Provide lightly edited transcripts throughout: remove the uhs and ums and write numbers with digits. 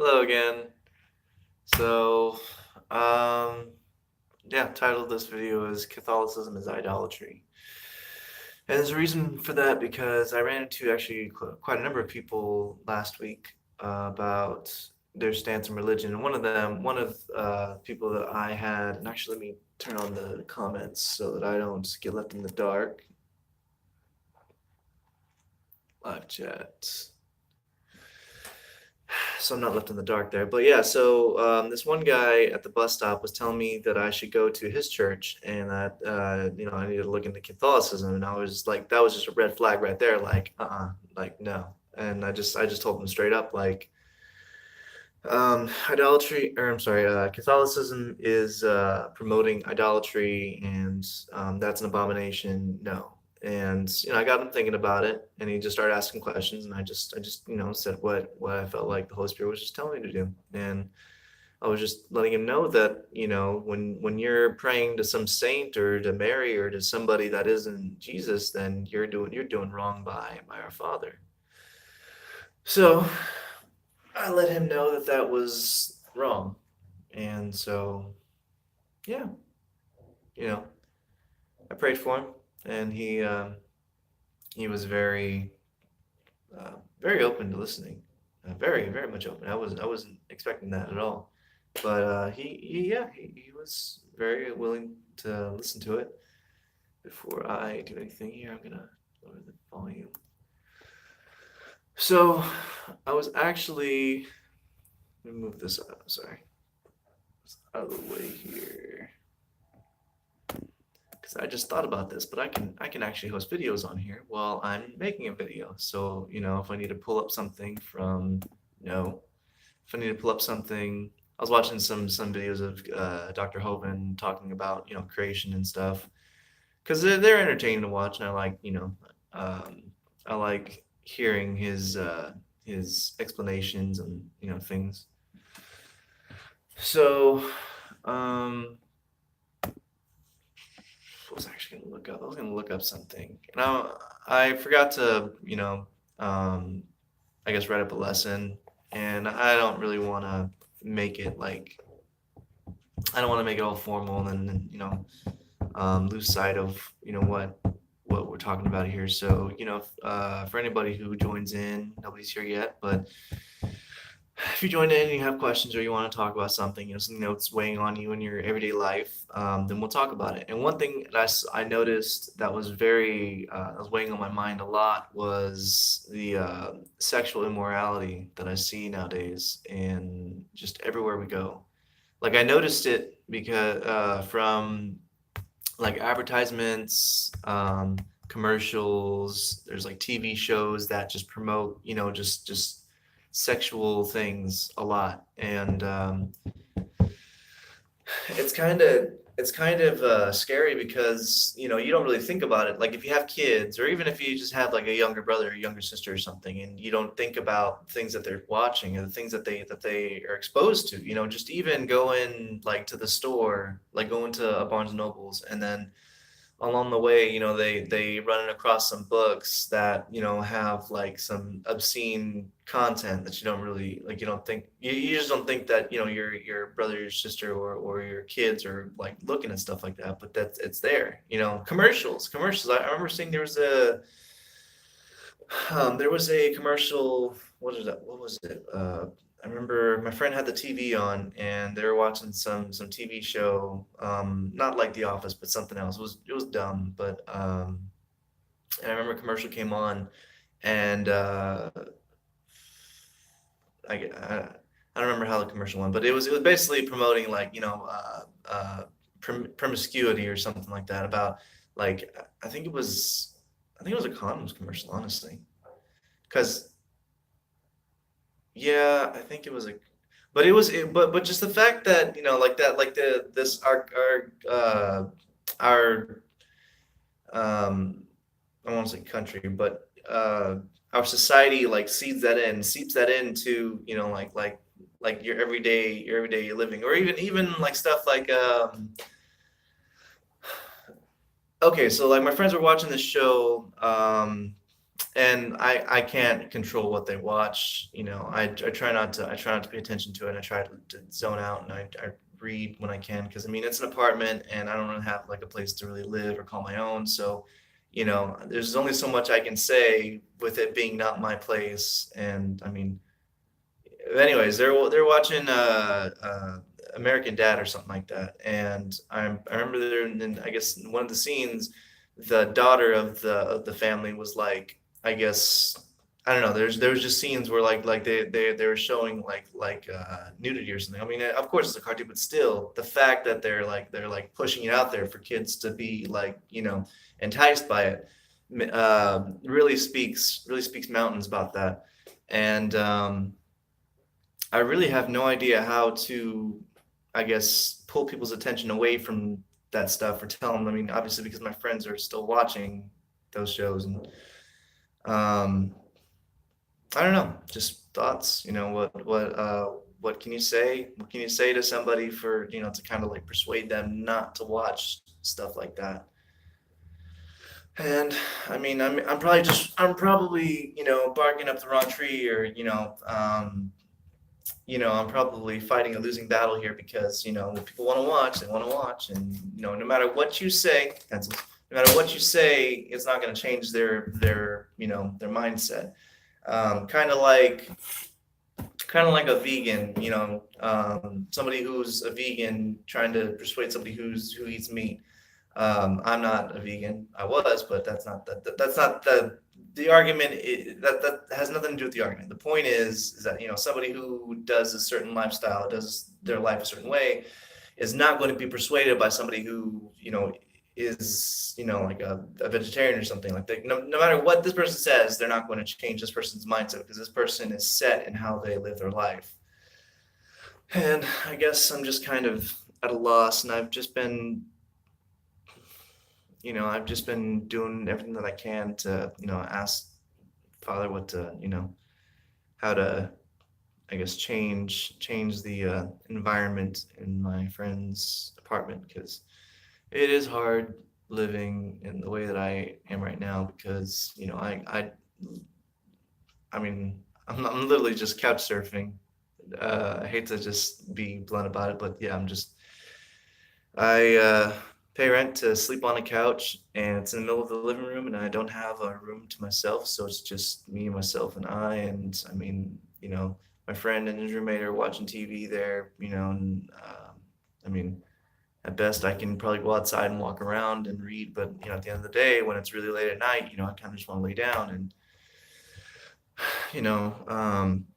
Hello again. So, um, yeah, title of this video is Catholicism is Idolatry. And there's a reason for that because I ran into actually quite a number of people last week about their stance on religion. And one of people that I had, and actually let me turn on the comments so that I don't get left in the dark. Live chat. So I'm not left in the dark there. But yeah, so this one guy at the bus stop was telling me that I should go to his church and that I needed to look into Catholicism, and I was like, that was just a red flag right there. Like, like no. And I just told him straight up, like, idolatry, or I'm sorry, Catholicism is promoting idolatry, and that's an abomination. No. And I got him thinking about it, and he just started asking questions, and I just said what I felt like the Holy Spirit was just telling me to do, and I was just letting him know that when you're praying to some saint or to Mary or to somebody that isn't Jesus, then you're doing wrong by our Father. So I let him know that that was wrong, and so yeah, you know, I prayed for him, and he was very open to listening, very much open. I wasn't expecting that at all, but he was very willing to listen to it. Before I do anything here, I'm gonna lower the volume. So I was actually let me move this up. Sorry, it's out of the way here. Because I just thought about this, but I can actually host videos on here while I'm making a video. So, if I need to pull up something from, no, if I need to pull up something, I was watching some videos of Dr. Hovind talking about, creation and stuff, because they're entertaining to watch, and um, I like hearing his explanations and things. So, um, was actually gonna look up. I was gonna look up something, and I forgot to, um, I guess write up a lesson, and I don't really want to make it like I don't want to make it all formal and then lose sight of what we're talking about here. So for anybody who joins in, nobody's here yet, but if you join in and you have questions or you want to talk about something, something that's weighing on you in your everyday life, then we'll talk about it. And one thing that I noticed that was that was weighing on my mind a lot was the sexual immorality that I see nowadays and just everywhere we go. Like I noticed it because from like advertisements, commercials. There's like TV shows that just promote, just sexual things a lot, and it's kind of scary because you don't really think about it. Like if you have kids, or even if you just have like a younger brother or younger sister or something, and you don't think about things that they're watching and the things that they are exposed to. Just even going like to the store, like going to a Barnes and Nobles, and then along the way, they run across some books that have like some obscene content that you don't really like. You don't think you just don't think that your brother, your sister, or your kids are like looking at stuff like that, but that's it's there. Commercials. I remember seeing there was a commercial. What is that? What was it? I remember my friend had the TV on and they were watching some TV show, not like The Office, but something else. It was dumb, but and I remember a commercial came on, and I don't remember how the commercial went, but it was basically promoting like promiscuity or something like that about like I think it was a condoms commercial, honestly, because yeah, I think it was a, but but just the fact that like that, like the this our I don't want to say country, but our society like seeps that into like your everyday living, or even like stuff like okay, so like my friends were watching this show, and I can't control what they watch. I try not to pay attention to it. And I try to zone out, and I read when I can, because I mean it's an apartment and I don't really have like a place to really live or call my own. So, there's only so much I can say with it being not my place. And I mean, anyways, they're watching American Dad or something like that, and I remember there, and I guess in one of the scenes, the daughter of the family was like, I guess, I don't know. There was just scenes where like they were showing nudity or something. I mean, of course it's a cartoon, but still, the fact that they're like pushing it out there for kids to be like enticed by it, really speaks mountains about that. And I really have no idea how to, I guess, pull people's attention away from that stuff or tell them. I mean, obviously, because my friends are still watching those shows, and um, I don't know, just thoughts. What can you say? What can you say to somebody for to kind of like persuade them not to watch stuff like that? And I mean, I'm probably barking up the wrong tree, or I'm probably fighting a losing battle here, because, what people want to watch, they want to watch. And, no matter what you say, no matter what you say, it's not going to change their mindset. Kind of like a vegan, somebody who's a vegan trying to persuade somebody who eats meat. I'm not a vegan. I was, but that's not the argument. That has nothing to do with the argument. The point is that somebody who does a certain lifestyle, does their life a certain way, is not going to be persuaded by somebody who is like a vegetarian or something like that. No matter what this person says, they're not going to change this person's mindset, because this person is set in how they live their life. And I guess I'm just kind of at a loss, and I've just been doing everything that I can to, ask Father how to, I guess, change the environment in my friend's apartment, because it is hard living in the way that I am right now, because, I mean, I'm literally just couch surfing. I hate to just be blunt about it, but yeah, I pay rent to sleep on a couch, and it's in the middle of the living room, and I don't have a room to myself, so it's just me, myself, and I. And I mean, my friend and his roommate are watching TV there, and I mean, at best, I can probably go outside and walk around and read, but at the end of the day, when it's really late at night, I kind of just want to lay down, and you know, um,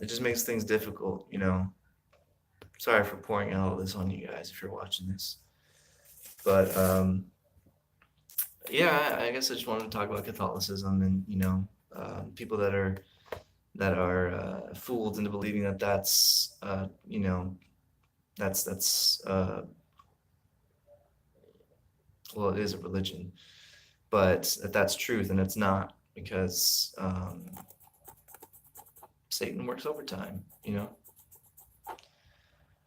it just makes things difficult. Sorry for pouring out all this on you guys if you're watching this. But yeah, I guess I just wanted to talk about Catholicism, and people that are fooled into believing that that's well, it is a religion, but that's truth, and it's not, because Satan works overtime. He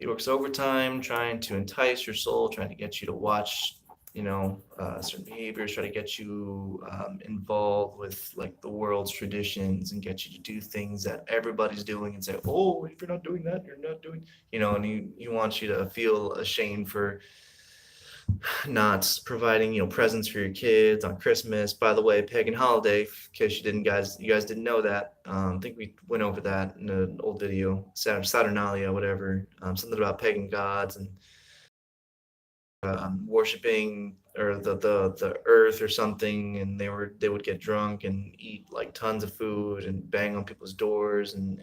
works overtime trying to entice your soul, trying to get you to watch, certain behaviors, try to get you involved with like the world's traditions, and get you to do things that everybody's doing, and say, oh, if you're not doing that, you're not doing, and he wants you to feel ashamed for not providing, presents for your kids on Christmas. By the way, pagan holiday, in case you guys didn't know that. I think we went over that in an old video, Saturnalia, whatever. Something about pagan gods, and worshiping, or the earth or something, and they would get drunk and eat like tons of food and bang on people's doors, and